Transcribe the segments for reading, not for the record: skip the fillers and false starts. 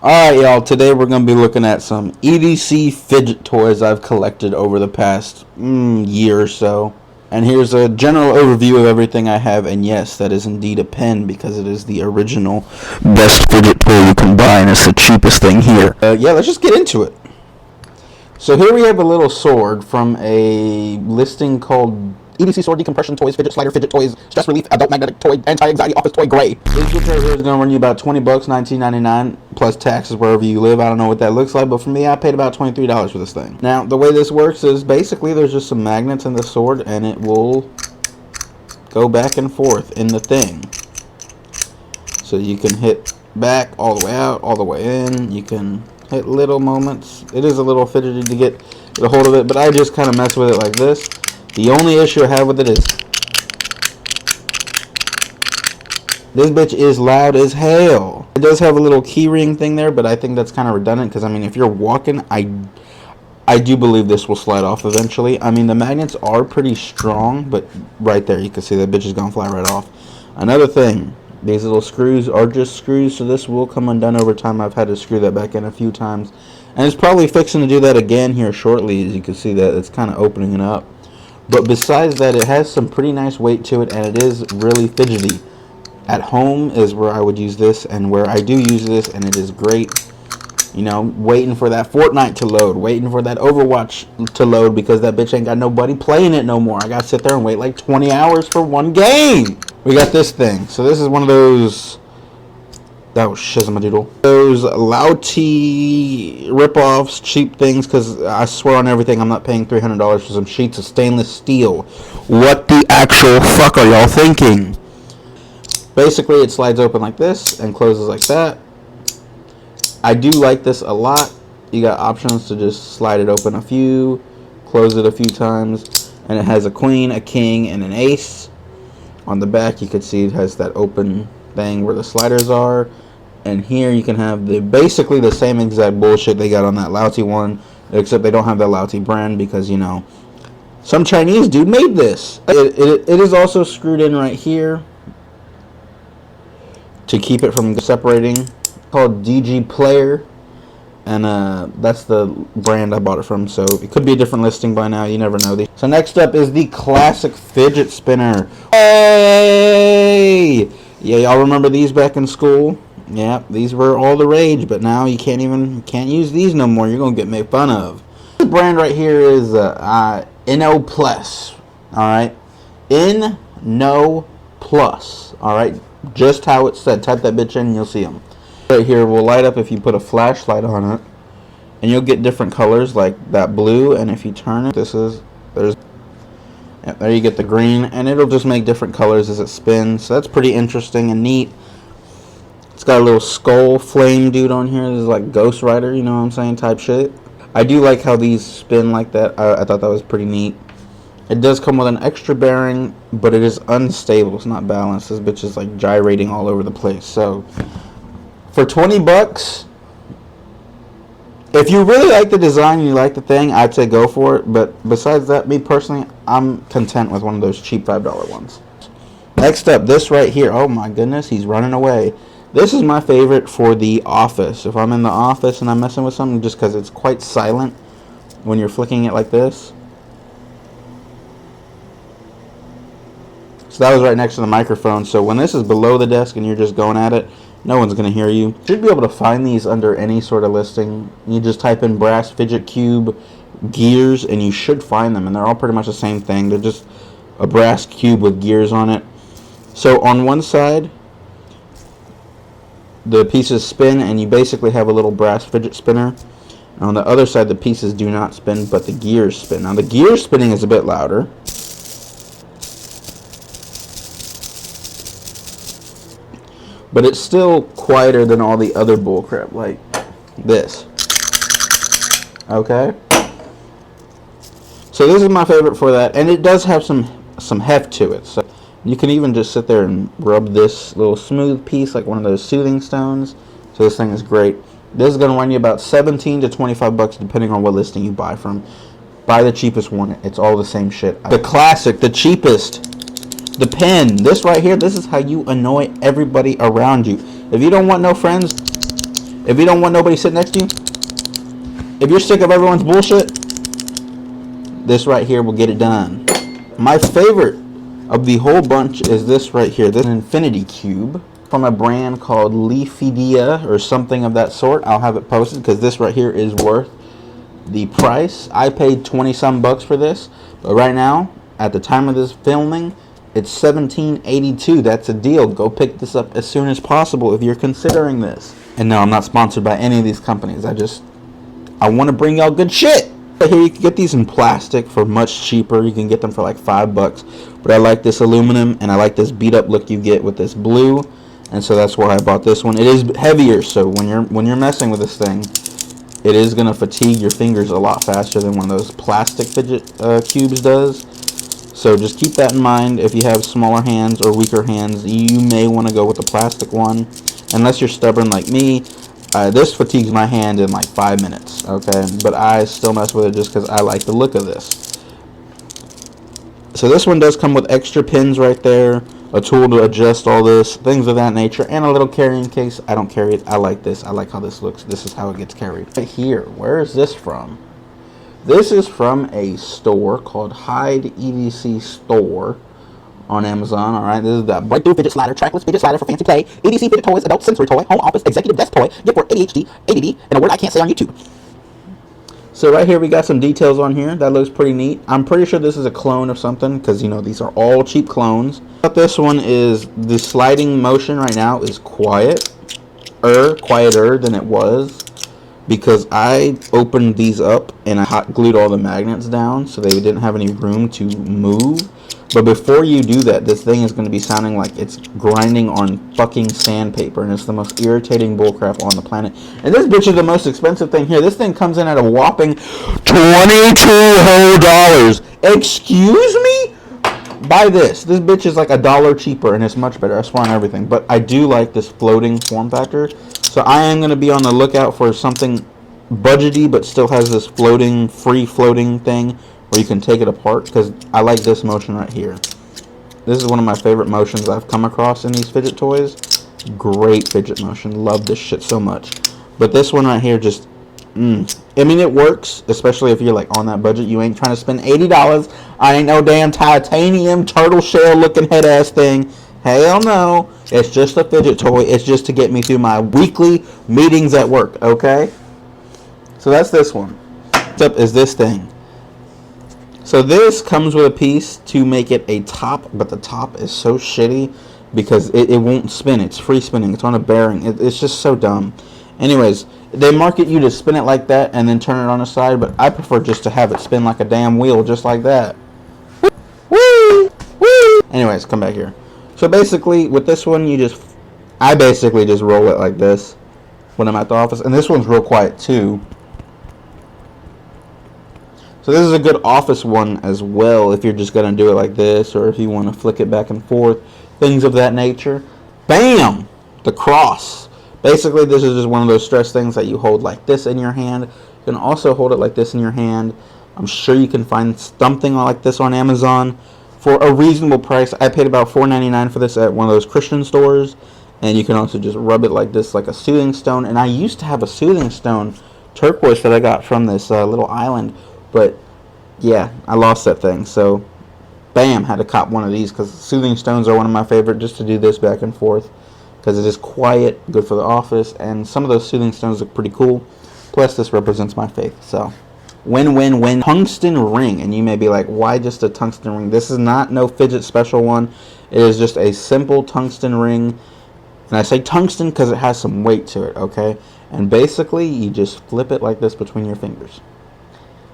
Alright, y'all, today we're going to be looking at some EDC fidget toys I've collected over the past year or so. And here's a general overview of everything I have, and yes, that is indeed a pen because it is the original best fidget toy you can buy, and it's the cheapest thing here. Yeah, let's just get into it. So here we have a little sword from a listing called EDC Sword Decompression Toys, Fidget Slider, Fidget Toys, Stress Relief, Adult Magnetic Toy, Anti-Anxiety Office Toy, Gray. This guitar here is going to run you about $20, $19.99, plus taxes wherever you live. I don't know what that looks like, but for me, I paid about $23 for this thing. Now, the way this works is basically there's just some magnets in the sword, and it will go back and forth in the thing. So you can hit back all the way out, all the way in. You can hit little moments. It is a little fidgety to get a hold of it, but I just kind of mess with it like this. The only issue I have with it is this bitch is loud as hell. It does have a little keyring thing there, but I think that's kind of redundant because, I mean, if you're walking, I do believe this will slide off eventually. I mean, the magnets are pretty strong, but right there you can see that bitch is going to fly right off. Another thing, these little screws are just screws, so this will come undone over time. I've had to screw that back in a few times, and it's probably fixing to do that again here shortly. As you can see that it's kind of opening it up. But besides that, it has some pretty nice weight to it, and it is really fidgety. At home is where I would use this, and where I do use this, and it is great. You know, waiting for that Fortnite to load, waiting for that Overwatch to load, because that bitch ain't got nobody playing it no more. I gotta sit there and wait like 20 hours for one game. We got this thing. So this is one of those... Oh, shizzamadoodle. Those Louty rip-offs, cheap things, because I swear on everything I'm not paying $300 for some sheets of stainless steel. What the actual fuck are y'all thinking? Basically, it slides open like this and closes like that. I do like this a lot. You got options to just slide it open a few, close it a few times, and it has a queen, a king, and an ace. On the back, you can see it has that open thing where the sliders are. And here you can have basically the same exact bullshit they got on that Louty one, except they don't have that Louty brand because, you know, some Chinese dude made this. It is also screwed in right here to keep it from separating. It's called DG Player, and that's the brand I bought it from, so it could be a different listing by now. You never know. So next up is the classic fidget spinner. Hey! Yeah, y'all remember these back in school? Yeah, these were all the rage, but now you can't use these no more. You're gonna get made fun of. This brand right here is NO Plus. All right, NO Plus. All right, just how it said. Type that bitch in, and you'll see them. Right here will light up if you put a flashlight on it, and you'll get different colors like that blue. And if you turn it, there you get the green, and it'll just make different colors as it spins. So that's pretty interesting and neat. It's got a little skull flame dude on here. This is like Ghost Rider, you know what I'm saying, type shit. I do like how these spin like that. I thought that was pretty neat. It does come with an extra bearing, but it is unstable. It's not balanced. This bitch is like gyrating all over the place. So for 20 bucks, if you really like the design and you like the thing, I'd say go for it. But besides that, me personally, I'm content with one of those cheap $5 ones. Next up, this right here. Oh my goodness, he's running away. This is my favorite for the office. If I'm in the office and I'm messing with something, just because it's quite silent when you're flicking it like this. So that was right next to the microphone. So when this is below the desk and you're just going at it, no one's going to hear you. You should be able to find these under any sort of listing. You just type in brass fidget cube gears and you should find them. And they're all pretty much the same thing. They're just a brass cube with gears on it. So on one side, the pieces spin and you basically have a little brass fidget spinner. And on the other side, the pieces do not spin, but the gears spin. Now the gears spinning is a bit louder. But it's still quieter than all the other bullcrap, like this. Okay? So this is my favorite for that, and it does have some heft to it. So you can even just sit there and rub this little smooth piece like one of those soothing stones. So this thing is great. This is going to run you about 17 to 25 bucks depending on what listing you buy from. Buy the cheapest one. It's all the same shit. The classic, the cheapest. The pen, this right here, this is how you annoy everybody around you. If you don't want no friends, If you don't want nobody sitting next to you, if you're sick of everyone's bullshit, this right here will get it done. My favorite of the whole bunch is this right here. This infinity cube from a brand called Leafidia or something of that sort. I'll have it posted because this right here is worth the price. I paid 20 some bucks for this, but right now at the time of this filming it's $17.82. That's a deal. Go pick this up as soon as possible if you're considering this. And no, I'm not sponsored by any of these companies. I want to bring y'all good shit. But here you can get these in plastic for much cheaper. You can get them for like $5, but I like this aluminum and I like this beat up look you get with this blue, and so that's why I bought this one. It is heavier, so when you're messing with this thing, it is gonna fatigue your fingers a lot faster than one of those plastic fidget cubes does. So just keep that in mind. If you have smaller hands or weaker hands, you may want to go with the plastic one. Unless you're stubborn like me, this fatigues my hand in like 5 minutes, okay? But I still mess with it just because I like the look of this. So this one does come with extra pins right there, a tool to adjust all this, things of that nature, and a little carrying case. I don't carry it. I like this. I like how this looks. This is how it gets carried. Right here, where is this from? This is from a store called Budget EDC store on Amazon. All right, this is the breakthrough fidget slider, trackless fidget slider for fancy play, EDC fidget toys, adult sensory toy, home office, executive desk toy, gift for ADHD, ADD, and a word I can't say on YouTube. So right here we got some details on here. That looks pretty neat. I'm pretty sure this is a clone of something because, you know, these are all cheap clones. But this one is, the sliding motion right now is quieter than it was, because I opened these up and I hot glued all the magnets down so they didn't have any room to move. But before you do that, this thing is going to be sounding like it's grinding on fucking sandpaper, and it's the most irritating bullcrap on the planet. And this bitch is the most expensive thing here. This thing comes in at a whopping $22 whole. Excuse me? Buy this. This bitch is like $1 cheaper, and it's much better. I swear on everything. But I do like this floating form factor. So I am going to be on the lookout for something budgety, but still has this floating, free floating thing where you can take it apart, because I like this motion right here. This is one of my favorite motions I've come across in these fidget toys. Great fidget motion. Love this shit so much. But this one right here just, I mean, it works, especially if you're like on that budget. You ain't trying to spend $80. I ain't no damn titanium turtle shell looking head ass thing. Hell no. It's just a fidget toy. It's just to get me through my weekly meetings at work, okay? So that's this one. Next up is this thing. So this comes with a piece to make it a top, but the top is so shitty because it won't spin. It's free spinning. It's on a bearing. It's just so dumb. Anyways, they market you to spin it like that and then turn it on the side, but I prefer just to have it spin like a damn wheel, just like that. Woo! Woo! Anyways, come back here. So basically, with this one, I basically just roll it like this when I'm at the office. And this one's real quiet too. So this is a good office one as well if you're just going to do it like this, or if you want to flick it back and forth, things of that nature. Bam! The cross. Basically, this is just one of those stress things that you hold like this in your hand. You can also hold it like this in your hand. I'm sure you can find something like this on Amazon for a reasonable price. I paid about $4.99 for this at one of those Christian stores. And you can also just rub it like this, like a soothing stone. And I used to have a soothing stone, turquoise, that I got from this little island. But yeah, I lost that thing. So bam, had to cop one of these, because soothing stones are one of my favorite, just to do this back and forth, because it is quiet, good for the office, and some of those soothing stones look pretty cool. Plus this represents my faith. So win win win. Tungsten ring. And you may be like, why just a tungsten ring? This is not no fidget special one. It is just a simple tungsten ring. And I say tungsten because it has some weight to it, okay? And basically you just flip it like this between your fingers.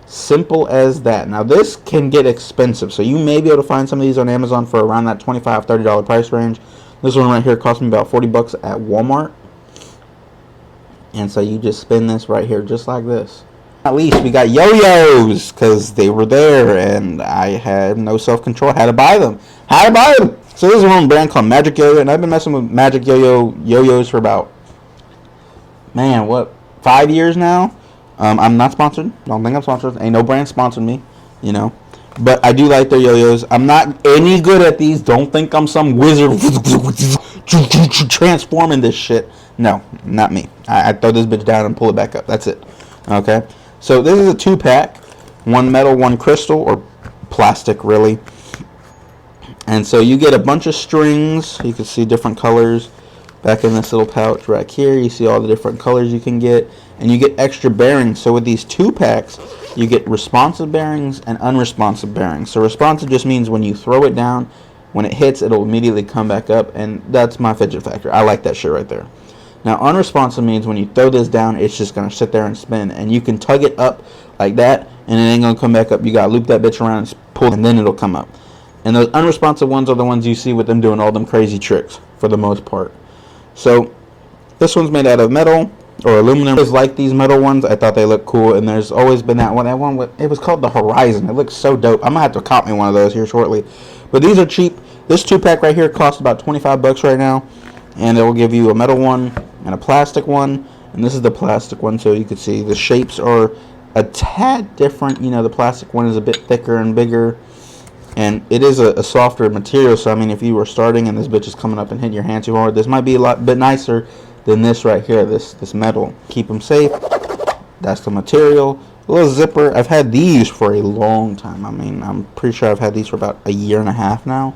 Simple as that. Now this can get expensive, so you may be able to find some of these on Amazon for around that $25, $30 price range. This one right here cost me about 40 bucks at Walmart. And so you just spin this right here just like this. At least we got yo-yos, because they were there and I had no self-control. I had to buy them. So this is one brand called Magic Yo-Yo, and I've been messing with Magic Yo-Yos for about, man, what, 5 years now? I'm not sponsored. Don't think I'm sponsored. Ain't no brand sponsored me, you know. But I do like their yo-yos. I'm not any good at these. Don't think I'm some wizard transforming this shit. No, not me. I throw this bitch down and pull it back up. That's it. Okay. So this is a 2-pack. One metal, one crystal, or plastic, really. And so you get a bunch of strings. You can see different colors back in this little pouch right here. You see all the different colors you can get. And you get extra bearings. So with these 2-packs, you get responsive bearings and unresponsive bearings. So responsive just means when you throw it down, when it hits, it'll immediately come back up. And that's my fidget factor. I like that shit right there. Now, unresponsive means when you throw this down, it's just going to sit there and spin. And you can tug it up like that, and it ain't going to come back up. You got to loop that bitch around and pull, and then it'll come up. And those unresponsive ones are the ones you see with them doing all them crazy tricks, for the most part. So, this one's made out of metal or aluminum. I always like these metal ones. I thought they looked cool, and there's always been that one. It was called the Horizon. It looks so dope. I'm going to have to cop me one of those here shortly. But these are cheap. This 2-pack right here costs about $25 right now. And it will give you a metal one and a plastic one. And this is the plastic one, so you can see the shapes are a tad different. You know, the plastic one is a bit thicker and bigger. And it is a softer material, so I mean, if you were starting and this bitch is coming up and hitting your hand too hard, this might be a lot bit nicer than this right here, this metal. Keep them safe. That's the material. A little zipper. I've had these for a long time. I mean, I'm pretty sure I've had these for about a year and a half now.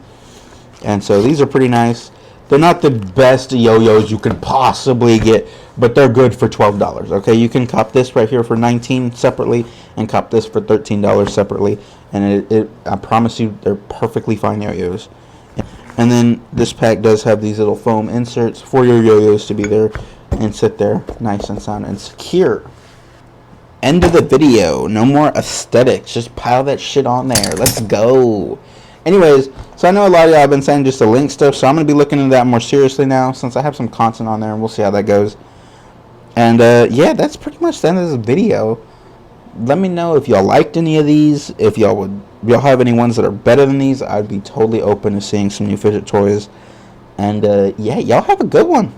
And so these are pretty nice. They're not the best yo-yos you could possibly get, but they're good for $12. Okay, you can cop this right here for $19 separately, and cop this for $13 separately. And I promise you, they're perfectly fine yo-yos. And then this pack does have these little foam inserts for your yo-yos to be there and sit there nice and sound and secure. End of the video. No more aesthetics. Just pile that shit on there. Let's go. Anyways, so I know a lot of y'all have been saying just to link stuff, so I'm going to be looking into that more seriously now since I have some content on there, and we'll see how that goes. And, yeah, that's pretty much the end of this video. Let me know if y'all liked any of these. If y'all have any ones that are better than these, I'd be totally open to seeing some new fidget toys. And, yeah, y'all have a good one.